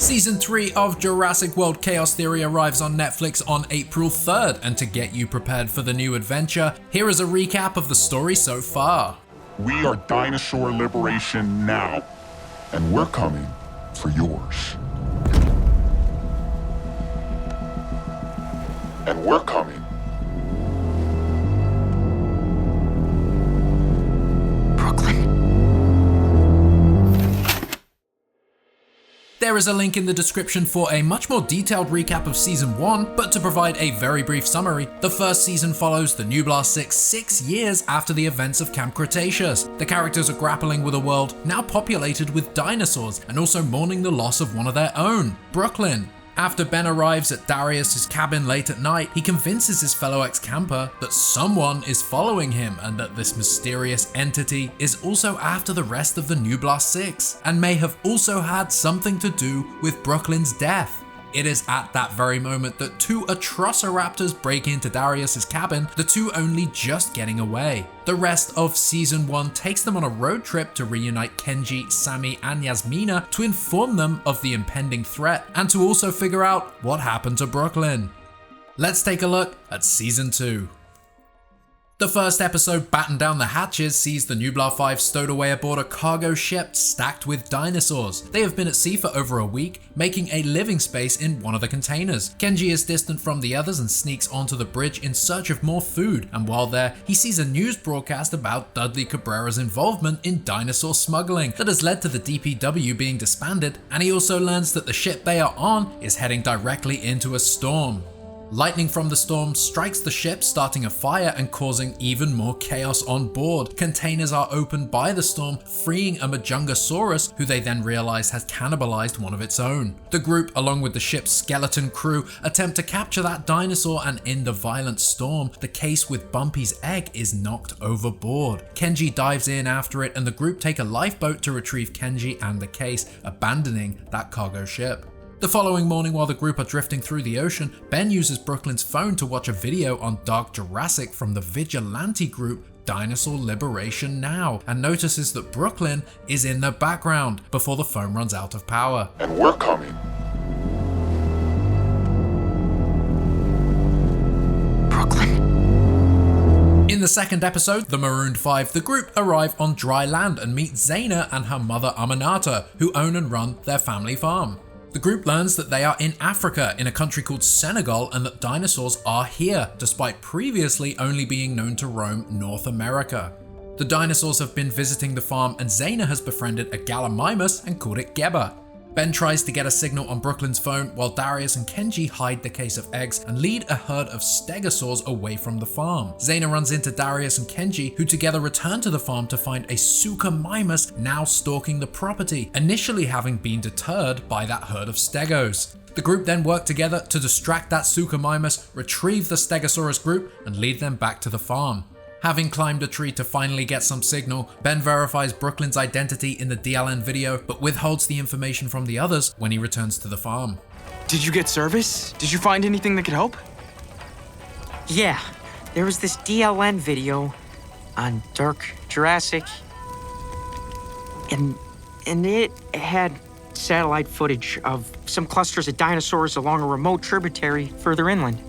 Season 3 of Jurassic World Chaos Theory arrives on Netflix on April 3rd, and to get you prepared for the new adventure, here is a recap of the story so far. We are Dinosaur Liberation Now, and we're coming for yours. And we're coming. There is a link in the description for a much more detailed recap of Season 1, but to provide a very brief summary, the first season follows the Nublar 6 years after the events of Camp Cretaceous. The characters are grappling with a world now populated with dinosaurs and also mourning the loss of one of their own, Brooklyn. After Ben arrives at Darius' cabin late at night, he convinces his fellow ex-camper that someone is following him and that this mysterious entity is also after the rest of the Nublar 6 and may have also had something to do with Brooklyn's death. It is at that very moment that two Atrociraptors break into Darius' cabin, the two only just getting away. The rest of Season 1 takes them on a road trip to reunite Kenji, Sammy, and Yasmina to inform them of the impending threat and to also figure out what happened to Brooklyn. Let's take a look at Season 2. The first episode, Batten Down the Hatches, sees the Nublar 5 stowed away aboard a cargo ship stacked with dinosaurs. They have been at sea for over a week, making a living space in one of the containers. Kenji is distant from the others and sneaks onto the bridge in search of more food, and while there, he sees a news broadcast about Dudley Cabrera's involvement in dinosaur smuggling that has led to the DPW being disbanded, and he also learns that the ship they are on is heading directly into a storm. Lightning from the storm strikes the ship, starting a fire and causing even more chaos on board. Containers are opened by the storm, freeing a Majungasaurus, who they then realize has cannibalized one of its own. The group, along with the ship's skeleton crew, attempt to capture that dinosaur, and in the violent storm, the case with Bumpy's egg is knocked overboard. Kenji dives in after it, and the group take a lifeboat to retrieve Kenji and the case, abandoning that cargo ship. The following morning, while the group are drifting through the ocean, Ben uses Brooklyn's phone to watch a video on Dark Jurassic from the vigilante group Dinosaur Liberation Now, and notices that Brooklyn is in the background before the phone runs out of power. And we're coming. In the second episode, The Marooned 5, the group arrive on dry land and meet Zaina and her mother Aminata, who own and run their family farm. The group learns that they are in Africa, in a country called Senegal, and that dinosaurs are here, despite previously only being known to roam North America. The dinosaurs have been visiting the farm, and Zaina has befriended a Gallimimus and called it Geba. Ben tries to get a signal on Brooklyn's phone, while Darius and Kenji hide the case of eggs and lead a herd of stegosaurs away from the farm. Zaina runs into Darius and Kenji, who together return to the farm to find a Suchomimus now stalking the property, initially having been deterred by that herd of stegos. The group then work together to distract that Suchomimus, retrieve the Stegosaurus group, and lead them back to the farm. Having climbed a tree to finally get some signal, Ben verifies Brooklyn's identity in the DLN video, but withholds the information from the others when he returns to the farm. Did you get service? Did you find anything that could help? Yeah, there was this DLN video on Dark Jurassic, and it had satellite footage of some clusters of dinosaurs along a remote tributary further inland.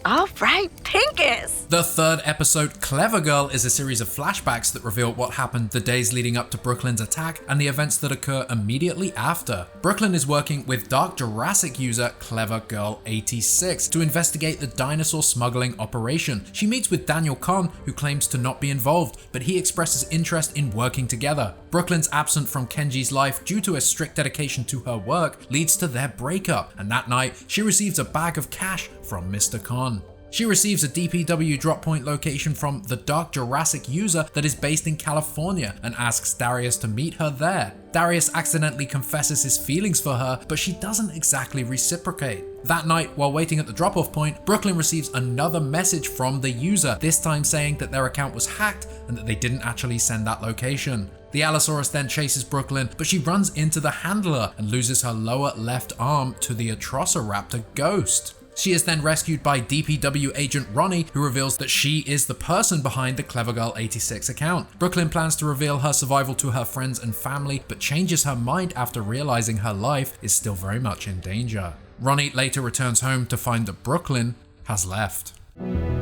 All right, Pinkus! The third episode, Clever Girl, is a series of flashbacks that reveal what happened the days leading up to Brooklyn's attack and the events that occur immediately after. Brooklyn is working with Dark Jurassic user Clever Girl 86 to investigate the dinosaur smuggling operation. She meets with Daniel Kahn, who claims to not be involved, but he expresses interest in working together. Brooklyn's absence from Kenji's life due to a strict dedication to her work leads to their breakup, and that night she receives a bag of cash from Mr. Kahn. She receives a DPW drop point location from the Dark Jurassic user that is based in California and asks Darius to meet her there. Darius accidentally confesses his feelings for her, but she doesn't exactly reciprocate. That night, while waiting at the drop-off point, Brooklyn receives another message from the user, this time saying that their account was hacked and that they didn't actually send that location. The Allosaurus then chases Brooklyn, but she runs into the handler and loses her lower left arm to the Atrociraptor ghost. She is then rescued by DPW agent Ronnie, who reveals that she is the person behind the Clever Girl 86 account. Brooklyn plans to reveal her survival to her friends and family, but changes her mind after realizing her life is still very much in danger. Ronnie later returns home to find that Brooklyn has left.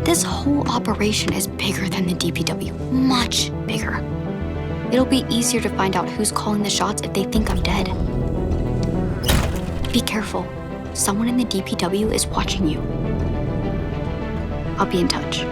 This whole operation is bigger than the DPW, much bigger. It'll be easier to find out who's calling the shots if they think I'm dead. Be careful. Someone in the DPW is watching you. I'll be in touch.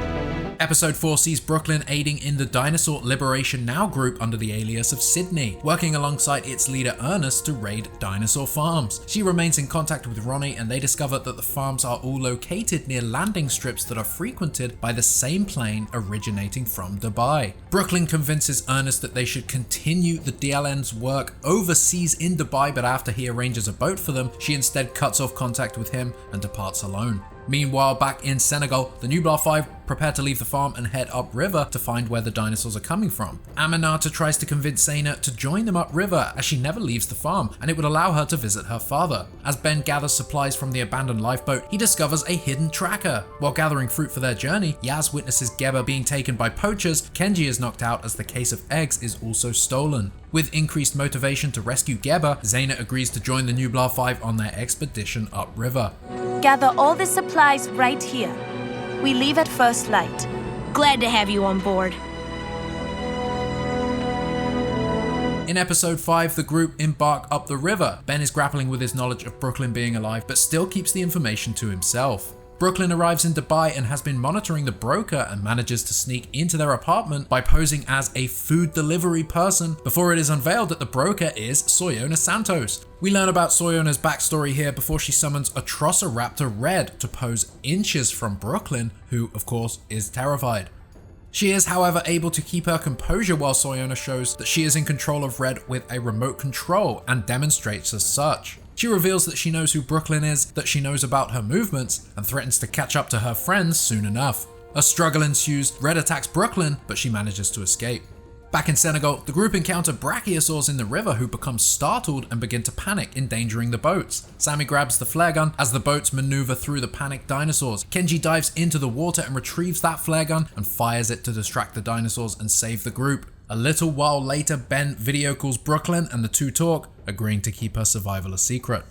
Episode 4 sees Brooklyn aiding in the Dinosaur Liberation Now group under the alias of Sydney, working alongside its leader Ernest to raid dinosaur farms. She remains in contact with Ronnie, and they discover that the farms are all located near landing strips that are frequented by the same plane originating from Dubai. Brooklyn convinces Ernest that they should continue the DLN's work overseas in Dubai, but after he arranges a boat for them, she instead cuts off contact with him and departs alone. Meanwhile, back in Senegal, the Nublar 5 prepare to leave the farm and head upriver to find where the dinosaurs are coming from. Aminata tries to convince Zaina to join them upriver as she never leaves the farm, and it would allow her to visit her father. As Ben gathers supplies from the abandoned lifeboat, he discovers a hidden tracker. While gathering fruit for their journey, Yaz witnesses Geba being taken by poachers. Kenji is knocked out as the case of eggs is also stolen. With increased motivation to rescue Geba, Zaina agrees to join the Nublar 5 on their expedition upriver. Gather all the supplies right here. We leave at first light. Glad to have you on board. In episode 5, the group embark up the river. Ben is grappling with his knowledge of Brooklyn being alive, but still keeps the information to himself. Brooklyn arrives in Dubai and has been monitoring the broker and manages to sneak into their apartment by posing as a food delivery person before it is unveiled that the broker is Soyona Santos. We learn about Soyona's backstory here before she summons Atrociraptor Red to pose inches from Brooklyn, who of course is terrified. She is, however, able to keep her composure while Soyona shows that she is in control of Red with a remote control and demonstrates as such. She reveals that she knows who Brooklyn is, that she knows about her movements, and threatens to catch up to her friends soon enough. A struggle ensues, Red attacks Brooklyn, but she manages to escape. Back in Senegal, the group encounter brachiosaurs in the river who become startled and begin to panic, endangering the boats. Sammy grabs the flare gun as the boats maneuver through the panicked dinosaurs. Kenji dives into the water and retrieves that flare gun and fires it to distract the dinosaurs and save the group. A little while later, Ben video calls Brooklyn and the two talk, agreeing to keep her survival a secret.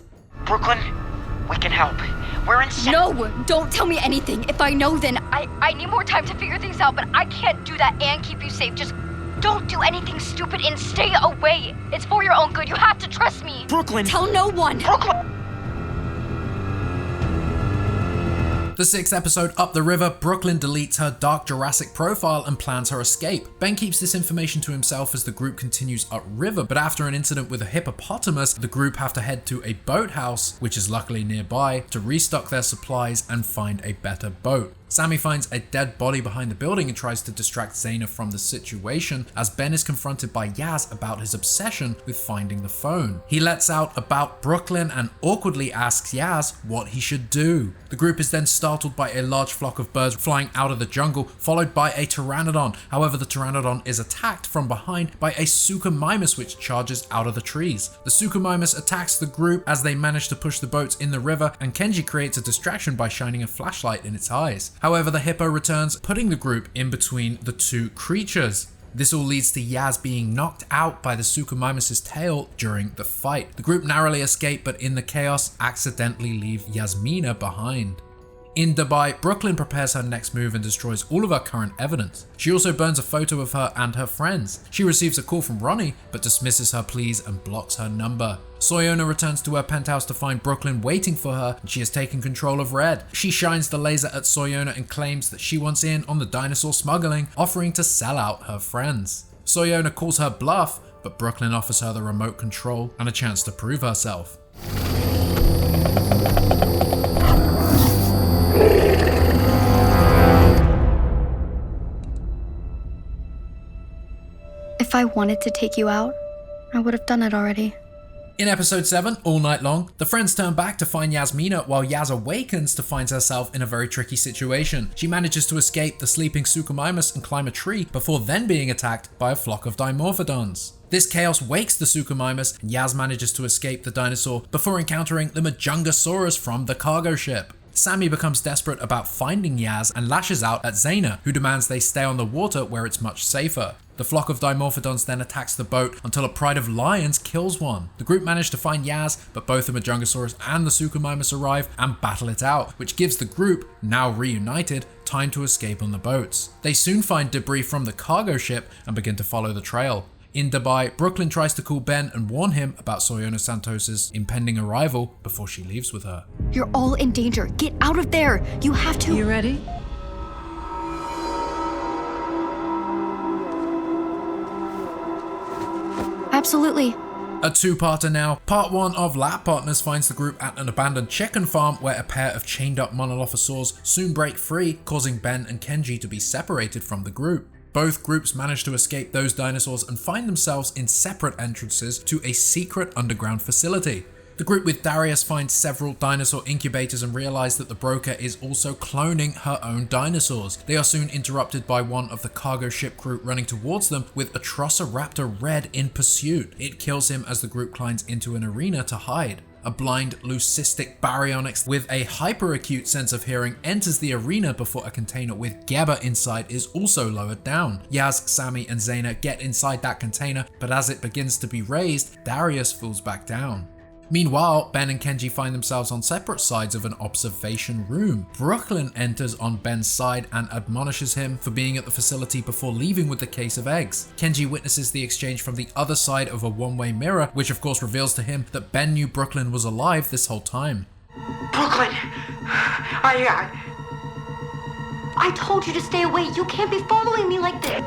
Brooklyn, we can help. We're in No, don't tell me anything. If I know, then I need more time to figure things out, but I can't do that and keep you safe. Just don't do anything stupid and stay away. It's for your own good. You have to trust me. Brooklyn! Tell no one. Brooklyn! The 6th episode, Up the River, Brooklyn deletes her Dark Jurassic profile and plans her escape. Ben keeps this information to himself as the group continues upriver, but after an incident with a hippopotamus, the group have to head to a boathouse, which is luckily nearby, to restock their supplies and find a better boat. Sammy finds a dead body behind the building and tries to distract Zaina from the situation as Ben is confronted by Yaz about his obsession with finding the phone. He lets out about Brooklyn and awkwardly asks Yaz what he should do. The group is then startled by a large flock of birds flying out of the jungle, followed by a pteranodon. However, the pteranodon is attacked from behind by a suchomimus which charges out of the trees. The suchomimus attacks the group as they manage to push the boats in the river, and Kenji creates a distraction by shining a flashlight in its eyes. However, the hippo returns, putting the group in between the two creatures. This all leads to Yaz being knocked out by the suchomimus' tail during the fight. The group narrowly escape, but in the chaos, accidentally leave Yasmina behind. In Dubai, Brooklyn prepares her next move and destroys all of her current evidence. She also burns a photo of her and her friends. She receives a call from Ronnie, but dismisses her pleas and blocks her number. Soyona returns to her penthouse to find Brooklyn waiting for her, and she has taken control of Red. She shines the laser at Soyona and claims that she wants in on the dinosaur smuggling, offering to sell out her friends. Soyona calls her bluff, but Brooklyn offers her the remote control and a chance to prove herself. If I wanted to take you out, I would have done it already. In episode 7, All Night Long, the friends turn back to find Yasmina while Yaz awakens to find herself in a very tricky situation. She manages to escape the sleeping suchomimus and climb a tree before then being attacked by a flock of dimorphodons. This chaos wakes the suchomimus, and Yaz manages to escape the dinosaur before encountering the Majungasaurus from the cargo ship. Sammy becomes desperate about finding Yaz and lashes out at Xena, who demands they stay on the water where it's much safer. The flock of Dimorphodons then attacks the boat until a pride of lions kills one. The group manage to find Yaz, but both the Majungasaurus and the Suchomimus arrive and battle it out, which gives the group, now reunited, time to escape on the boats. They soon find debris from the cargo ship and begin to follow the trail. In Dubai, Brooklyn tries to call Ben and warn him about Soyona Santos' impending arrival before she leaves with her. You're all in danger. Get out of there. You have to. You ready? Absolutely. A two-parter now. Part 1 of Lab Partners finds the group at an abandoned chicken farm where a pair of chained-up monolophosaurs soon break free, causing Ben and Kenji to be separated from the group. Both groups manage to escape those dinosaurs and find themselves in separate entrances to a secret underground facility. The group with Darius finds several dinosaur incubators and realize that the broker is also cloning her own dinosaurs. They are soon interrupted by one of the cargo ship crew running towards them with Atrociraptor Red in pursuit. It kills him as the group climbs into an arena to hide. A blind leucistic baryonyx with a hyperacute sense of hearing enters the arena before a container with Geba inside is also lowered down. Yaz, Sammy and Xena get inside that container, but as it begins to be raised, Darius falls back down. Meanwhile, Ben and Kenji find themselves on separate sides of an observation room. Brooklyn enters on Ben's side and admonishes him for being at the facility before leaving with the case of eggs. Kenji witnesses the exchange from the other side of a one-way mirror, which of course reveals to him that Ben knew Brooklyn was alive this whole time. Brooklyn! I told you to stay away. You can't be following me like this.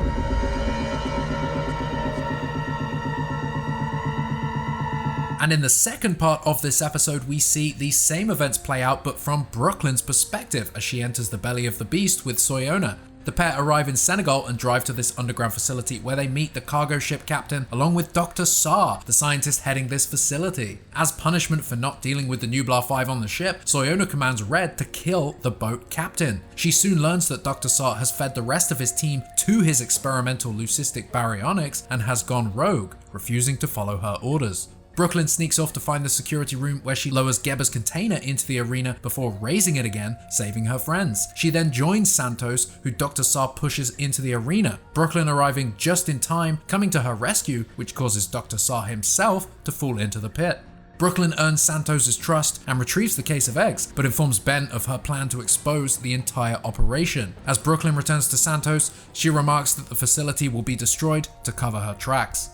And in the second part of this episode, we see these same events play out, but from Brooklyn's perspective as she enters the belly of the beast with Soyona. The pair arrive in Senegal and drive to this underground facility where they meet the cargo ship captain along with Dr. Saar, the scientist heading this facility. As punishment for not dealing with the Nublar 5 on the ship, Soyona commands Red to kill the boat captain. She soon learns that Dr. Saar has fed the rest of his team to his experimental leucistic baryonyx and has gone rogue, refusing to follow her orders. Brooklyn sneaks off to find the security room where she lowers Geba's container into the arena before raising it again, saving her friends. She then joins Santos, who Dr. Saar pushes into the arena, Brooklyn arriving just in time, coming to her rescue, which causes Dr. Saar himself to fall into the pit. Brooklyn earns Santos' trust and retrieves the case of eggs, but informs Ben of her plan to expose the entire operation. As Brooklyn returns to Santos, she remarks that the facility will be destroyed to cover her tracks.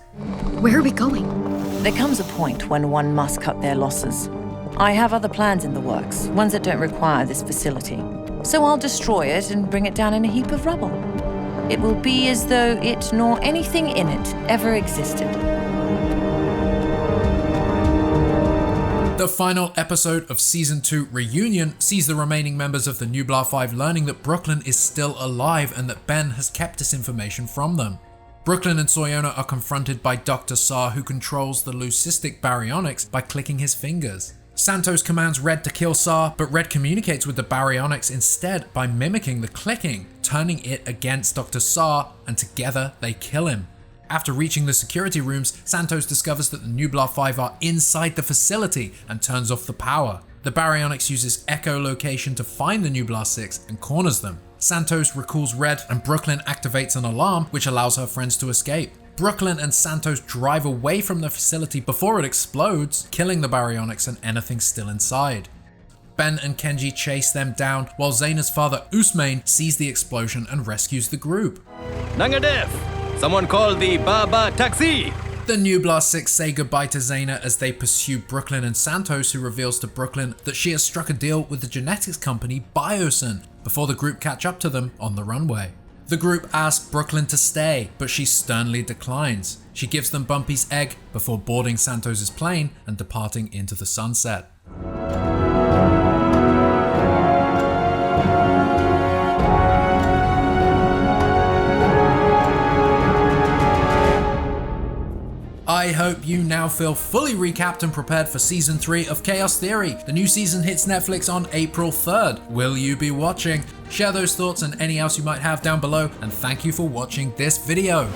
Where are we going? There comes a point when one must cut their losses. I have other plans in the works, ones that don't require this facility. So I'll destroy it and bring it down in a heap of rubble. It will be as though it nor anything in it ever existed. The final episode of Season 2 Reunion sees the remaining members of the Nublar 5 learning that Brooklyn is still alive and that Ben has kept this information from them. Brooklyn and Soyona are confronted by Dr. Saar, who controls the leucistic baryonyx by clicking his fingers. Santos commands Red to kill Saar, but Red communicates with the baryonyx instead by mimicking the clicking, turning it against Dr. Saar, and together they kill him. After reaching the security rooms, Santos discovers that the Nublar 5 are inside the facility and turns off the power. The baryonyx uses echolocation to find the Nublar 6 and corners them. Santos recalls Red and Brooklyn activates an alarm which allows her friends to escape. Brooklyn and Santos drive away from the facility before it explodes, killing the baryonyx and anything still inside. Ben and Kenji chase them down while Xena's father Usmain sees the explosion and rescues the group. Nangadef! Someone call the Baba taxi! The Nublar 6 say goodbye to Xena as they pursue Brooklyn and Santos, who reveals to Brooklyn that she has struck a deal with the genetics company Biosin before the group catch up to them on the runway. The group asks Brooklyn to stay, but she sternly declines. She gives them Bumpy's egg before boarding Santos' plane and departing into the sunset. I hope you now feel fully recapped and prepared for Season 3 of Chaos Theory. The new season hits Netflix on April 3rd. Will you be watching? Share those thoughts and any else you might have down below, and thank you for watching this video.